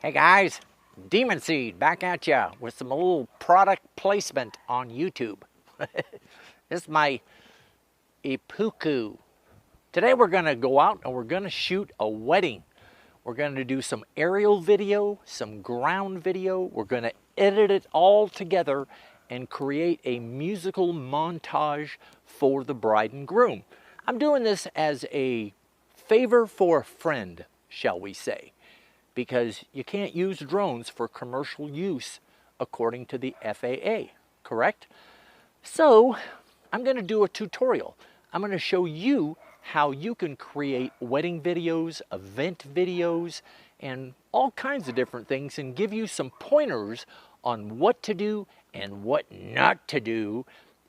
Hey guys, Demunseed back at ya with some little product placement on YouTube. This is my ipuku. Today we're gonna go out and we're gonna shoot a wedding. We're gonna do some aerial video, some ground video. We're gonna edit it all together and create a musical montage for the bride and groom. I'm doing this as a favor for a friend, shall we say, because you can't use drones for commercial use according to the FAA, correct? So I'm going to do a tutorial. I'm going to show you how you can create wedding videos, event videos, and all kinds of different things, and give you some pointers on what to do and what not to do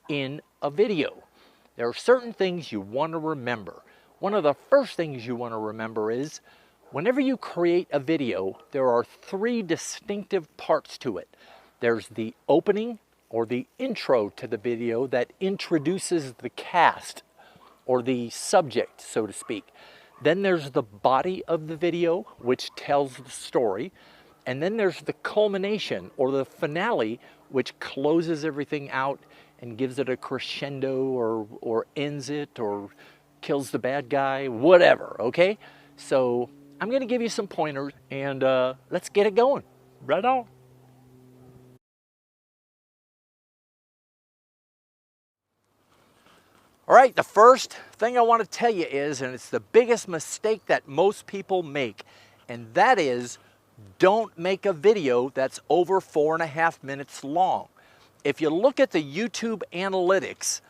in a video. There are certain things you want to remember. One of the first things you want to remember is whenever you create a video, there are three distinctive parts to it. There's the opening or the intro to the video that introduces the cast or the subject, so to speak. Then there's the body of the video, which tells the story. And then there's the culmination or the finale, which closes everything out and gives it a crescendo or ends it or kills the bad guy, whatever, okay? So I'm going to give you some pointers, and let's get it going. Right on. All right, the first thing I want to tell you is, and it's the biggest mistake that most people make, and that is don't make a video that's over 4.5 minutes long. If you look at the YouTube analytics,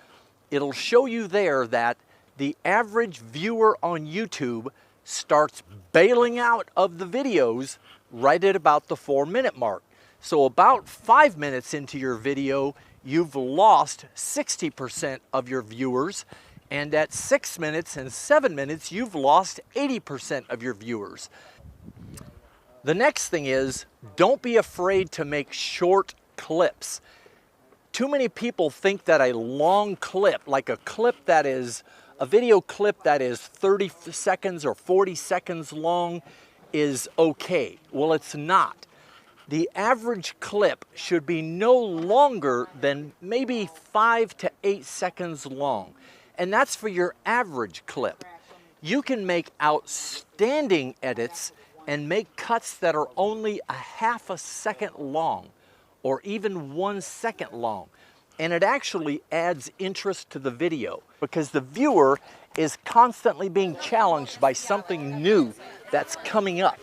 it'll show you there that the average viewer on YouTube starts bailing out of the videos right at about the 4-minute mark. So about 5 minutes into your video, you've lost 60% of your viewers, and at 6 minutes and 7 minutes, you've lost 80% of your viewers. The next thing is, don't be afraid to make short clips. Too many people think that a long clip, like a video clip that is 30 seconds or 40 seconds long, is okay. Well, it's not. The average clip should be no longer than maybe 5 to 8 seconds long. And that's for your average clip. You can make outstanding edits and make cuts that are only a half a second long or even 1 second long. And it actually adds interest to the video because the viewer is constantly being challenged by something new that's coming up.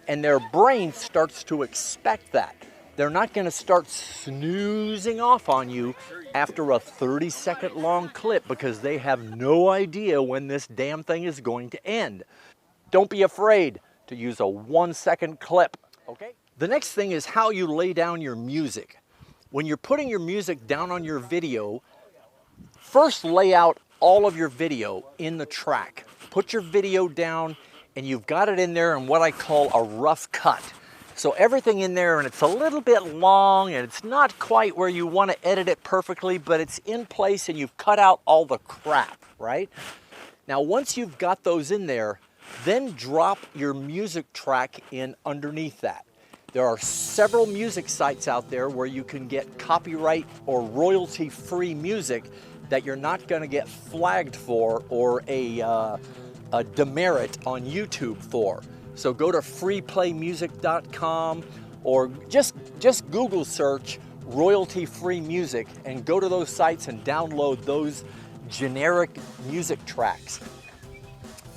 And their brain starts to expect that. They're not going to start snoozing off on you after a 30-second long clip because they have no idea when this damn thing is going to end. Don't be afraid to use a 1-second clip, okay? The next thing is how you lay down your music. When you're putting your music down on your video, first lay out all of your video in the track. Put your video down and you've got it in there in what I call a rough cut. So everything in there, and it's a little bit long and it's not quite where you want to edit it perfectly, but it's in place and you've cut out all the crap, right? Now once you've got those in there, then drop your music track in underneath that. There are several music sites out there where you can get copyright or royalty-free music that you're not going to get flagged for or a demerit on YouTube for. So go to freeplaymusic.com or just Google search royalty-free music and go to those sites and download those generic music tracks.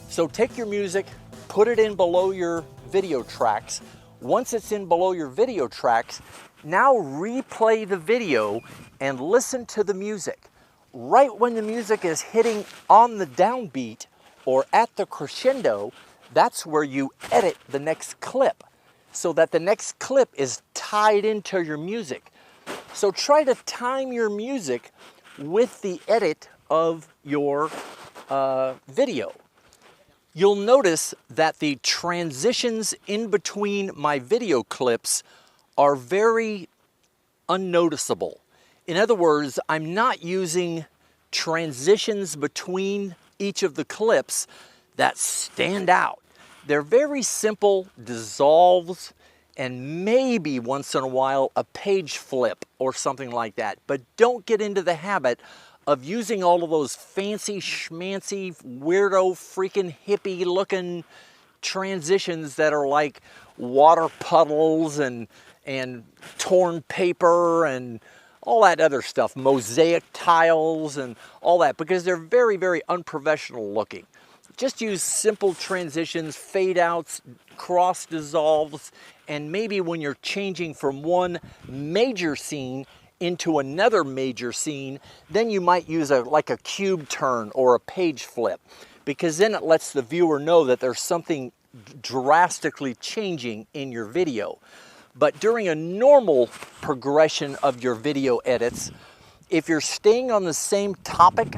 So take your music, put it in below your video tracks. Once it's in below your video tracks, now replay the video and listen to the music. Right when the music is hitting on the downbeat or at the crescendo, that's where you edit the next clip so that the next clip is tied into your music. So try to time your music with the edit of your video. You'll notice that the transitions in between my video clips are very unnoticeable. In other words, I'm not using transitions between each of the clips that stand out. They're very simple dissolves and maybe once in a while a page flip or something like that. But don't get into the habit of using all of those fancy schmancy weirdo freaking hippie looking transitions that are like water puddles and torn paper and all that other stuff, mosaic tiles and all that, because they're very, very unprofessional looking. Just use simple transitions, fade outs, cross dissolves, and maybe when you're changing from one major scene into another major scene, then you might use like a cube turn or a page flip, because then it lets the viewer know that there's something drastically changing in your video. But during a normal progression of your video edits, if you're staying on the same topic,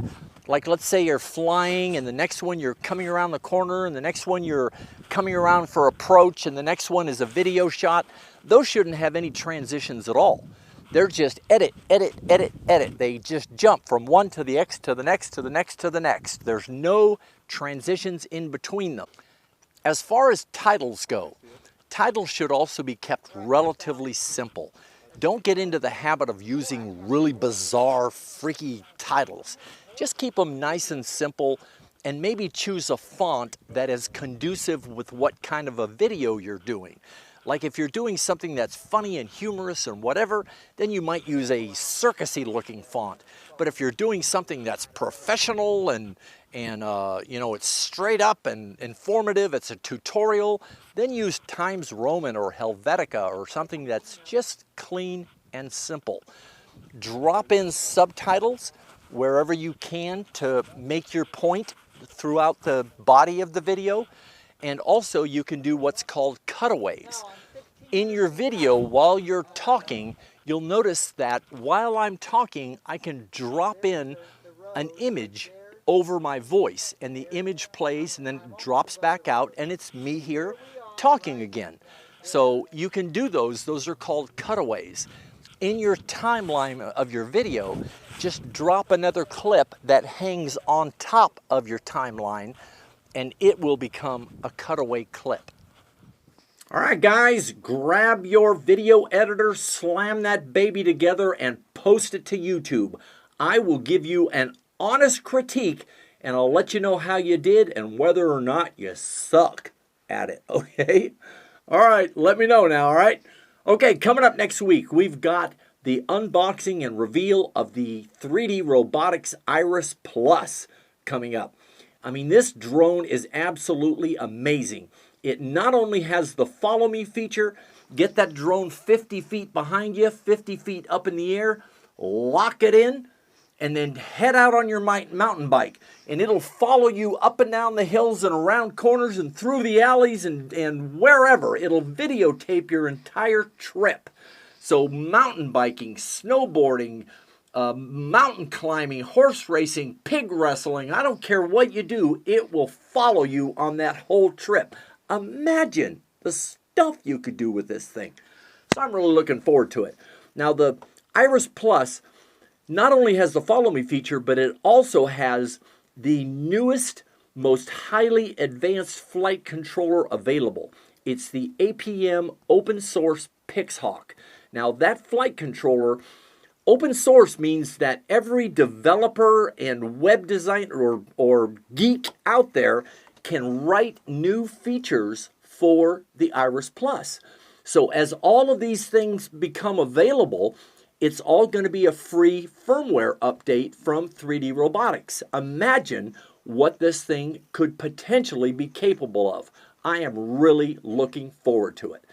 like let's say you're flying and the next one you're coming around the corner and the next one you're coming around for approach and the next one is a video shot, those shouldn't have any transitions at all. They're just edit, edit, edit, edit. They just jump from one to the next, to the next, to the next, to the next. There's no transitions in between them. As far as titles go, titles should also be kept relatively simple. Don't get into the habit of using really bizarre, freaky titles. Just keep them nice and simple, and maybe choose a font that is conducive with what kind of a video you're doing. Like if you're doing something that's funny and humorous and whatever, then you might use a circusy looking font. But if you're doing something that's professional and you know, it's straight up and informative, it's a tutorial, then use Times Roman or Helvetica or something that's just clean and simple. Drop in subtitles wherever you can to make your point throughout the body of the video. And also you can do what's called cutaways. In your video, while you're talking, you'll notice that while I'm talking, I can drop in an image over my voice, and the image plays and then drops back out, and it's me here talking again. So you can do those. Those are called cutaways. In your timeline of your video, just drop another clip that hangs on top of your timeline, and it will become a cutaway clip. All right, guys, grab your video editor, slam that baby together, and post it to YouTube. I will give you an honest critique, and I'll let you know how you did and whether or not you suck at it, okay? All right, let me know now, all right? Okay, coming up next week, we've got the unboxing and reveal of the 3D Robotics Iris Plus coming up. I mean, this drone is absolutely amazing. It not only has the follow me feature, get that drone 50 feet behind you, 50 feet up in the air, lock it in, and then head out on your mountain bike. And it'll follow you up and down the hills and around corners and through the alleys and wherever. It'll videotape your entire trip. So mountain biking, snowboarding, mountain climbing, horse racing, pig wrestling, I don't care what you do, it will follow you on that whole trip. Imagine the stuff you could do with this thing. So I'm really looking forward to it. Now the Iris Plus not only has the follow me feature, but it also has the newest, most highly advanced flight controller available. It's the APM open source Pixhawk. Now that flight controller, open source means that every developer and web designer or geek out there can write new features for the Iris Plus. So as all of these things become available, it's all going to be a free firmware update from 3D Robotics. Imagine what this thing could potentially be capable of. I am really looking forward to it.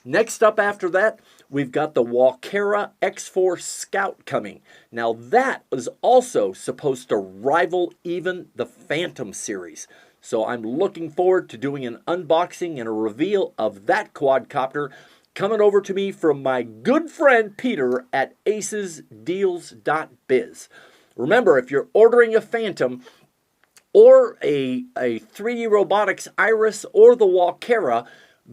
Next up after that, we've got the Walkera X4 Scout coming. Now that is also supposed to rival even the Phantom series. So I'm looking forward to doing an unboxing and a reveal of that quadcopter coming over to me from my good friend Peter at acesdeals.biz. Remember, if you're ordering a Phantom or a 3D Robotics Iris or the Walkera,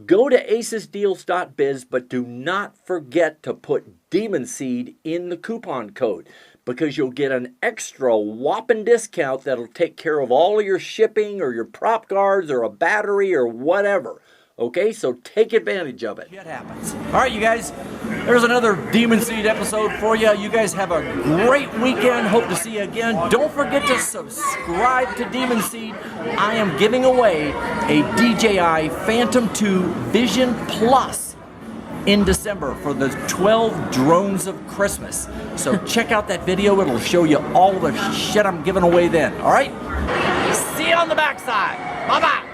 go to acesdeals.biz, but do not forget to put Demunseed in the coupon code, because you'll get an extra whopping discount that'll take care of all of your shipping or your prop guards or a battery or whatever. Okay, so take advantage of it. It happens. All right, you guys, there's another Demunseed episode for you. You guys have a great weekend. Hope to see you again. Don't forget to subscribe to Demunseed. I am giving away a DJI Phantom 2 Vision Plus in December for the 12 drones of Christmas. So check out that video. It'll show you all the shit I'm giving away then. All right? See you on the backside. Bye-bye.